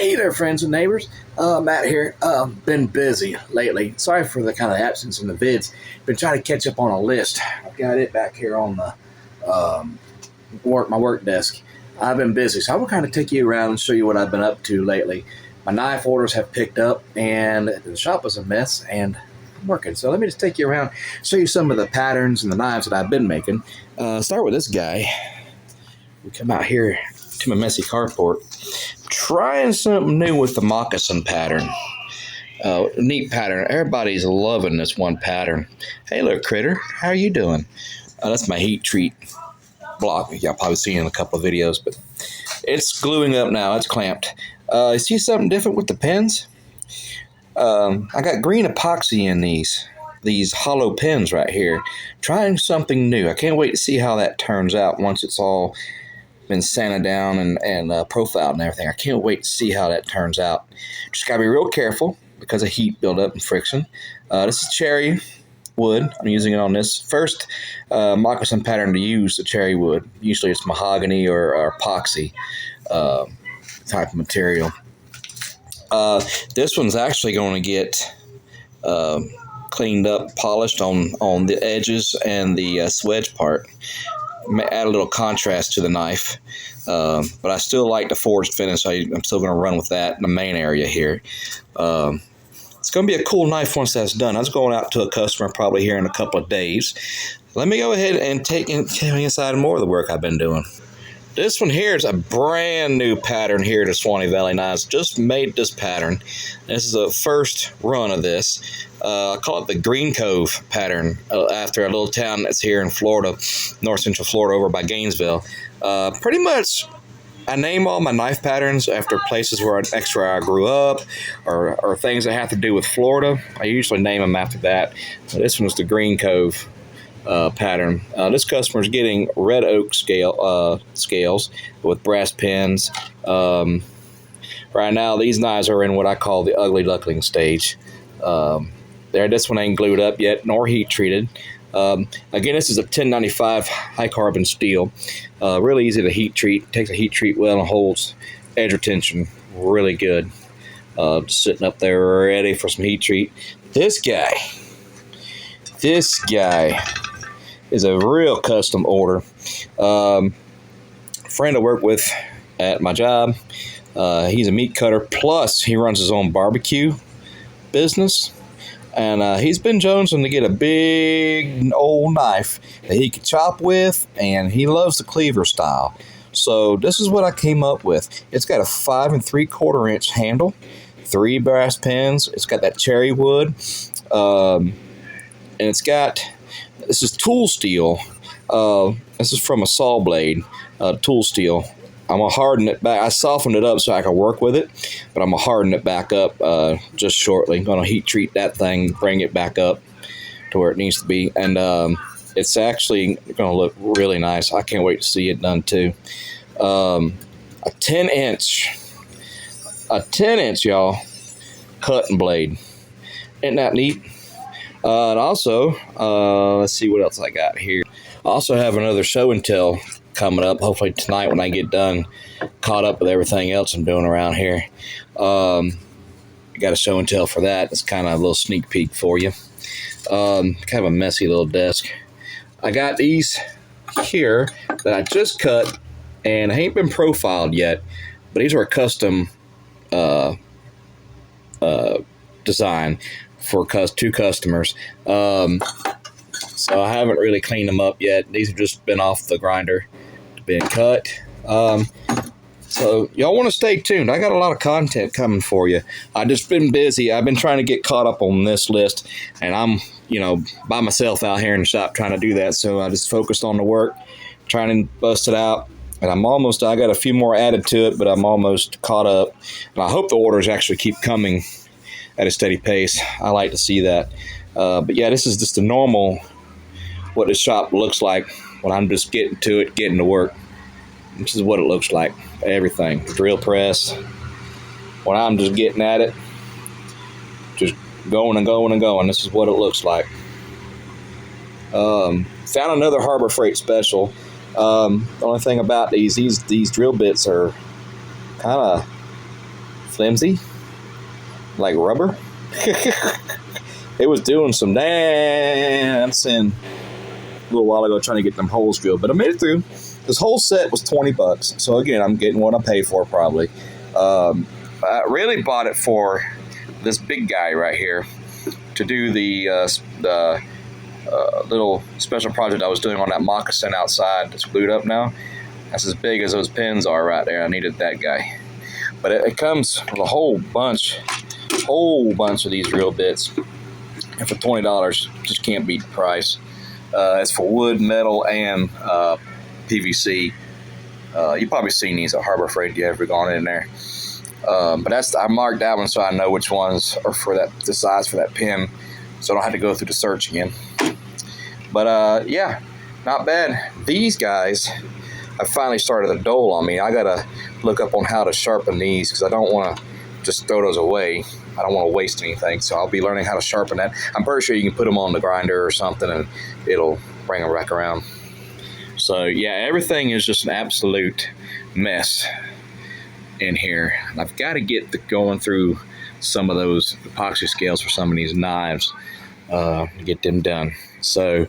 Hey there, friends and neighbors. Matt here. Been busy lately. Sorry for the kind of absence in the vids. Been trying to catch up on a list. I've got it back here on the my work desk. I've been busy, so I will kind of take you around and show you what I've been up to lately. My knife orders have picked up, and the shop was a mess, and I'm working. So let me just take you around, show you some of the patterns and the knives that I've been making. Start with this guy. We come out here to my messy carport. Trying something new with the moccasin pattern. Neat pattern. Everybody's loving this one pattern. Hey, little critter, how are you doing? That's my heat treat block. Y'all probably seen it in a couple of videos, but it's gluing up now. It's clamped. You see something different with the pins? I got green epoxy in these hollow pins right here. Trying something new. I can't wait to see how that turns out once it's all been sanded down and profiled and everything. I can't wait to see how that turns out. Just gotta be real careful because of heat buildup and friction. This is cherry wood. I'm using it on this first moccasin pattern to use the cherry wood. Usually it's mahogany or epoxy type of material. This one's actually going to get cleaned up, polished on the edges and the swedge part. Add a little contrast to the knife, but I still like the forged finish. I'm still going to run with that in the main area here. It's going to be a cool knife once that's done. I was going out to a customer probably here in a couple of days. Let me go ahead and take you inside more of the work I've been doing. This one here is a brand new pattern here to Swanee Valley Knives. Just made this pattern. This is the first run of this. I call it the Green Cove pattern after a little town that's here in Florida, north central Florida over by Gainesville. Pretty much I name all my knife patterns after places where I grew up or things that have to do with Florida. I usually name them after that. This one's the Green Cove pattern. This customer is getting red oak scales with brass pins. Right now these knives are in what I call the ugly duckling stage. This one ain't glued up yet nor heat treated. Again, this is a 1095 high carbon steel. Really easy to heat treat. Takes a heat treat well and holds edge retention really good. Just sitting up there ready for some heat treat. This guy is a real custom order. Friend I work with at my job. He's a meat cutter, plus he runs his own barbecue business. And he's been jonesing to get a big old knife that he can chop with, and he loves the cleaver style. So this is what I came up with. It's got a 5 3/4 inch handle, 3 brass pins. It's got that cherry wood, and it's got, this is tool steel. This is from a saw blade, tool steel. I'm going to harden it back. I softened it up so I can work with it, but I'm going to harden it back up just shortly. I'm going to heat treat that thing, bring it back up to where it needs to be. And it's actually going to look really nice. I can't wait to see it done too. A 10 inch, y'all, cutting blade. Isn't that neat? And also, let's see what else I got here. I also have another show and tell coming up, hopefully tonight when I get done, caught up with everything else I'm doing around here. Got a show and tell for that. It's kind of a little sneak peek for you. Kind of a messy little desk. I got these here that I just cut, and I ain't been profiled yet, but these are a custom design for two customers. So I haven't really cleaned them up yet. These have just been off the grinder, been cut. So y'all want to stay tuned. I got a lot of content coming for you. I just been busy. I've been trying to get caught up on this list, and I'm, by myself out here in the shop trying to do that. So I just focused on the work, trying to bust it out. And I got a few more added to it, but I'm almost caught up. And I hope the orders actually keep coming at a steady pace. I like to see that. But yeah, this is just the normal, what the shop looks like when I'm just getting to it, getting to work. This is what it looks like. Everything. Drill press. When I'm just getting at it, just going and going and going. This is what it looks like. Found another Harbor Freight special. The only thing about these drill bits are kind of flimsy, like rubber. It was doing some dancing a little while ago trying to get them holes filled, but I made it through. This whole set was $20, so again, I'm getting what I pay for probably. I really bought it for this big guy right here to do the little special project I was doing on that moccasin outside that's glued up now. That's as big as those pins are right there. I needed that guy. But it comes with a whole bunch of these drill bits. And for $20, just can't beat the price. It's for wood, metal, and PVC. You've probably seen these at Harbor Freight if you ever gone in there. But I marked that one so I know which ones are for the size for that pin, so I don't have to go through the search again. But yeah, not bad. These guys have finally started to dole on me. I gotta look up on how to sharpen these because I don't want to just throw those away. I don't want to waste anything, so I'll be learning how to sharpen that. I'm pretty sure you can put them on the grinder or something and it'll bring them back around. So yeah, everything is just an absolute mess in here. And I've got to get going through some of those epoxy scales for some of these knives to get them done. So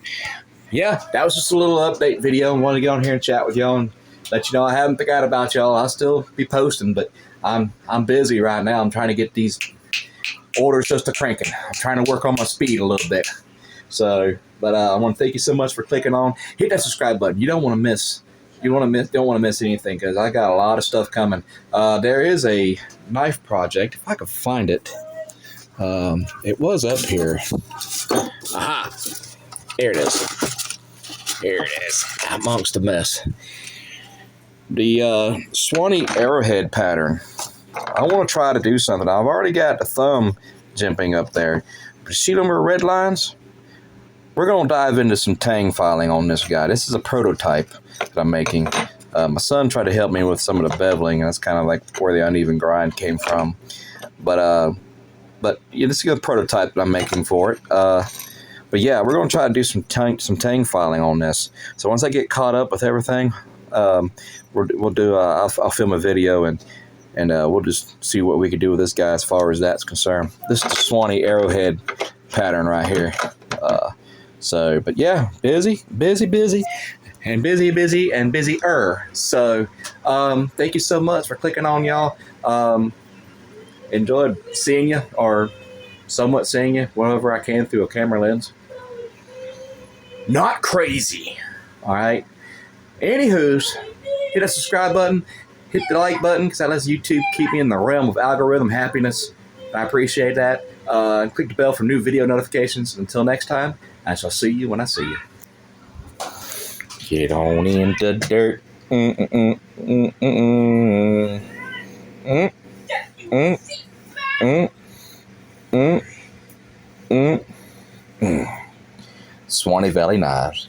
yeah, that was just a little update video. I wanted to get on here and chat with y'all and let you know I haven't forgot about y'all. I'll still be posting, but I'm busy right now. I'm trying to get these orders just a cranking. I'm trying to work on my speed a little bit. So, but I want to thank you so much for clicking on. Hit that subscribe button. You don't want to miss. Don't want to miss anything because I got a lot of stuff coming. There is a knife project. If I could find it, it was up here. Aha! Here it is. Here it is. Amongst the mess. The Swanee arrowhead pattern. I want to try to do something. I've already got the thumb jimping up there. But see them red lines? We're going to dive into some tang filing on this guy. This is a prototype that I'm making. My son tried to help me with some of the beveling, and that's kind of like where the uneven grind came from. But yeah, this is a prototype that I'm making for it. But yeah, we're going to try to do some tang filing on this. So once I get caught up with everything, we'll do. I'll film a video and we'll just see what we can do with this guy as far as that's concerned. This is the Swanee arrowhead pattern right here. So, but yeah, busy, and busier. So, thank you so much for clicking on, y'all. Enjoyed seeing you, or somewhat seeing you, whenever I can through a camera lens. Not crazy. All right. Anywho's, hit that subscribe button, hit the like button, because that lets YouTube keep me in the realm of algorithm happiness. I appreciate that. And click the bell for new video notifications. Until next time, I shall see you when I see you. Get on in the dirt. Swanee Valley Knives.